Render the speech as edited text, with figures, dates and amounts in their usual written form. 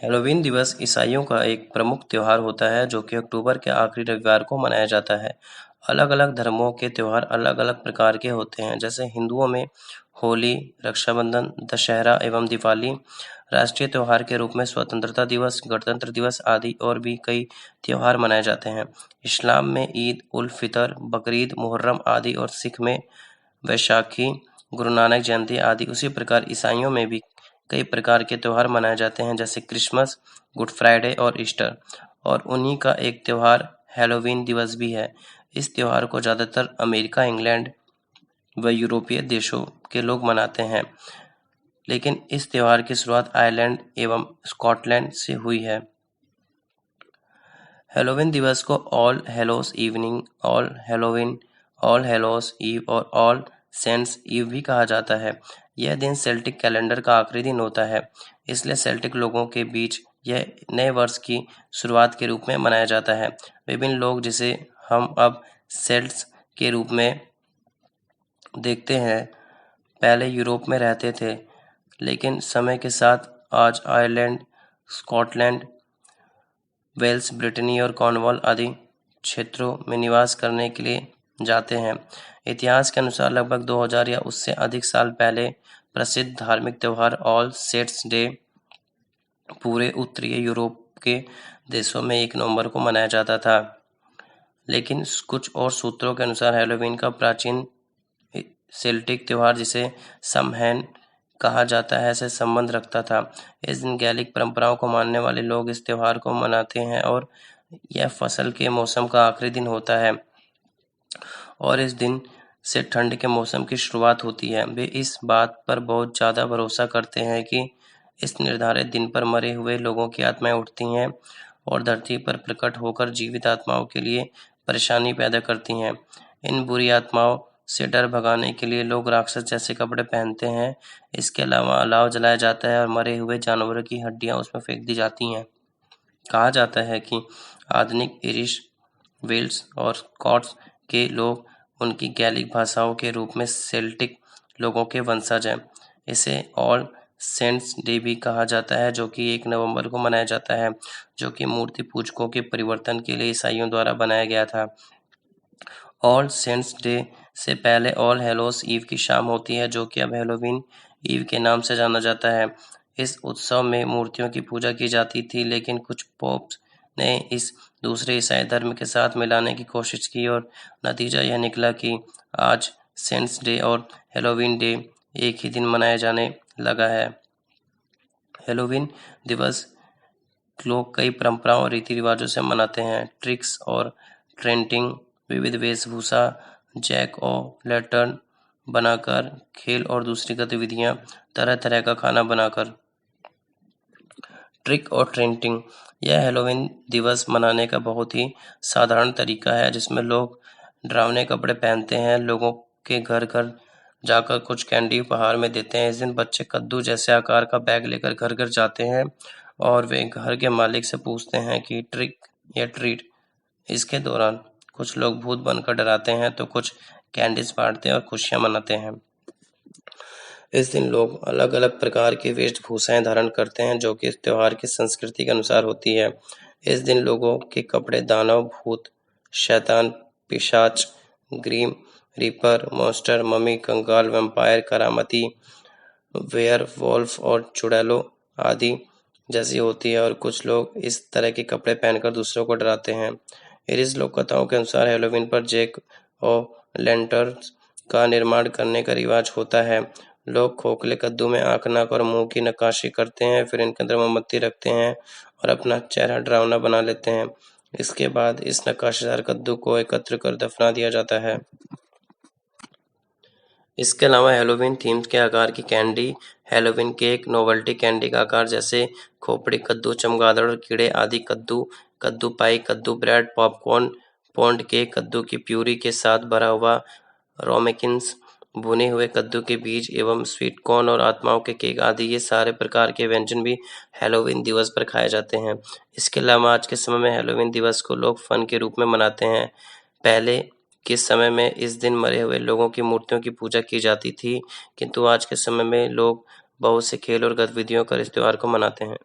Halloween दिवस ईसाइयों का एक प्रमुख त्योहार होता है जो कि अक्टूबर के आखिरी रविवार को मनाया जाता है। अलग-अलग धर्मों के त्योहार अलग-अलग प्रकार के होते हैं, जैसे हिंदुओं में होली, रक्षाबंधन, दशहरा एवं दिवाली। राष्ट्रीय त्योहार के रूप में स्वतंत्रता दिवस, गणतंत्र दिवस आदि और भी कई त्योहार मनाए जाते हैं। इस्लाम में ईद उल फितर, बकरीद, मुहर्रम आदि और सिख में वैशाखी, गुरु नानक जयंती आदि। उसी प्रकार ईसाइयों में भी कई प्रकार के त्योहार मनाए जाते हैं, जैसे क्रिसमस, गुड फ्राइडे और ईस्टर, और उन्हीं का एक त्योहार हैलोवीन दिवस भी है। इस त्योहार को ज़्यादातर अमेरिका, इंग्लैंड व यूरोपीय देशों के लोग मनाते हैं, लेकिन इस त्योहार की शुरुआत आयरलैंड एवं स्कॉटलैंड से हुई है। हैलोवीन दिवस को all hallows evening, all Halloween, all hallows eve और ऑल सेंट्स ईव भी कहा जाता है। यह दिन सेल्टिक कैलेंडर का आखिरी दिन होता है, इसलिए सेल्टिक लोगों के बीच यह नए वर्ष की शुरुआत के रूप में मनाया जाता है। विभिन्न लोग, जिसे हम अब सेल्ट्स के रूप में देखते हैं, पहले यूरोप में रहते थे, लेकिन समय के साथ आज आयरलैंड, स्कॉटलैंड, वेल्स, ब्रिटेनी और कॉर्नवॉल आदि क्षेत्रों में निवास करने के लिए जाते हैं। इतिहास के अनुसार लगभग 2000 या उससे अधिक साल पहले प्रसिद्ध धार्मिक त्योहार ऑल सेट्स डे पूरे उत्तरी यूरोप के देशों में 1 नवंबर को मनाया जाता था, लेकिन कुछ और सूत्रों के अनुसार हैलोवीन का प्राचीन सेल्टिक त्योहार, जिसे समहैन कहा जाता है, से संबंध रखता था। इस दिन गैलिक परंपराओं को मानने वाले लोग इस त्योहार को मनाते हैं और यह फसल के मौसम का आखिरी दिन होता है और इस दिन से ठंड के मौसम की शुरुआत होती है। वे इस बात पर बहुत ज़्यादा भरोसा करते हैं कि इस निर्धारित दिन पर मरे हुए लोगों की आत्माएं उठती हैं और धरती पर प्रकट होकर जीवित आत्माओं के लिए परेशानी पैदा करती हैं। इन बुरी आत्माओं से डर भगाने के लिए लोग राक्षस जैसे कपड़े पहनते हैं। इसके अलावा अलाव जलाया जाता है और मरे हुए जानवरों की हड्डियां उसमें फेंक दी जाती हैं। कहा जाता है कि आधुनिक इरिश, वेल्स और स्कॉट्स के लोग उनकी गैलिक भाषाओं के रूप में सेल्टिक लोगों के वंशज हैं। इसे ऑल सेंट्स डे भी कहा जाता है, जो कि 1 नवंबर को मनाया जाता है, जो कि मूर्ति पूजकों के परिवर्तन के लिए ईसाइयों द्वारा बनाया गया था। ऑल सेंट्स डे से पहले ऑल हेलोस ईव की शाम होती है, जो कि अब हैलोवीन ईव के नाम से जाना जाता है। इस उत्सव में मूर्तियों की पूजा की जाती थी, लेकिन कुछ पोप्स ने इस दूसरे ईसाई धर्म के साथ मिलाने की कोशिश की और नतीजा यह निकला कि आज सेंट्स डे और हैलोवीन डे एक ही दिन मनाया जाने लगा है। हैलोवीन दिवस लोग कई परंपराओं और रीति रिवाजों से मनाते हैं। ट्रिक्स और ट्रेंटिंग, विविध वेशभूषा, जैक ओ लैंटर्न बनाकर, खेल और दूसरी गतिविधियां, तरह तरह का खाना बनाकर। ट्रिक और ट्रेंटिंग, यह हैलोवीन दिवस मनाने का बहुत ही साधारण तरीका है, जिसमें लोग डरावने कपड़े पहनते हैं, लोगों के घर घर जाकर कुछ कैंडी उपहार में देते हैं। इस दिन बच्चे कद्दू जैसे आकार का बैग लेकर घर घर जाते हैं और वे घर के मालिक से पूछते हैं कि ट्रिक या ट्रीट। इसके दौरान कुछ लोग भूत बनकर डराते हैं, तो कुछ कैंडीज बांटते हैं और खुशियां मनाते हैं। इस दिन लोग अलग अलग प्रकार की वेशभूषाएं धारण करते हैं, जो कि इस त्योहार की संस्कृति के अनुसार होती है। इस दिन लोगों के कपड़े दानव, भूत, शैतान, पिशाच, ग्रीम रीपर, मॉन्स्टर, मम्मी, कंकाल, वैम्पायर, करामती, वेयरवॉल्फ और चुड़ैलों आदि जैसी होती है, और कुछ लोग इस तरह के कपड़े पहनकर दूसरों को डराते हैं। इरिश लोक कथाओं के अनुसार हैलोवीन पर जैक ओ लैंटर्न्स का निर्माण करने का रिवाज होता है। लोग खोखले कद्दू में आंख, नाक और मुंह की नक्काशी करते हैं, फिर इनके अंदर मोमबत्ती रखते हैं और अपना चेहरा डरावना बना लेते हैं। इसके बाद इस नक्काशीदार कद्दू को एकत्र कर दफना दिया जाता है। इसके अलावा हैलोवीन थीम्स के आकार की candy, Halloween cake, novelty candy का आकार जैसे खोपड़ी कद्दू, चमगादड़ और कीड़े आदि, कद्दू, कद्दू पाई, कद्दू ब्रेड, पॉपकॉर्न, पौंड केक, कद्दू की प्यूरी के साथ भरा हुआ रोमेकिन्स, भुने हुए कद्दू के बीज एवं स्वीट कॉर्न और आत्माओं के केक आदि, ये सारे प्रकार के व्यंजन भी हैलोवीन दिवस पर खाए जाते हैं। इसके अलावा आज के समय में हैलोवीन दिवस को लोग फन के रूप में मनाते हैं। पहले के समय में इस दिन मरे हुए लोगों की मूर्तियों की पूजा की जाती थी, किंतु आज के समय में लोग बहुत से खेल और गतिविधियों कर इस त्योहार को मनाते हैं।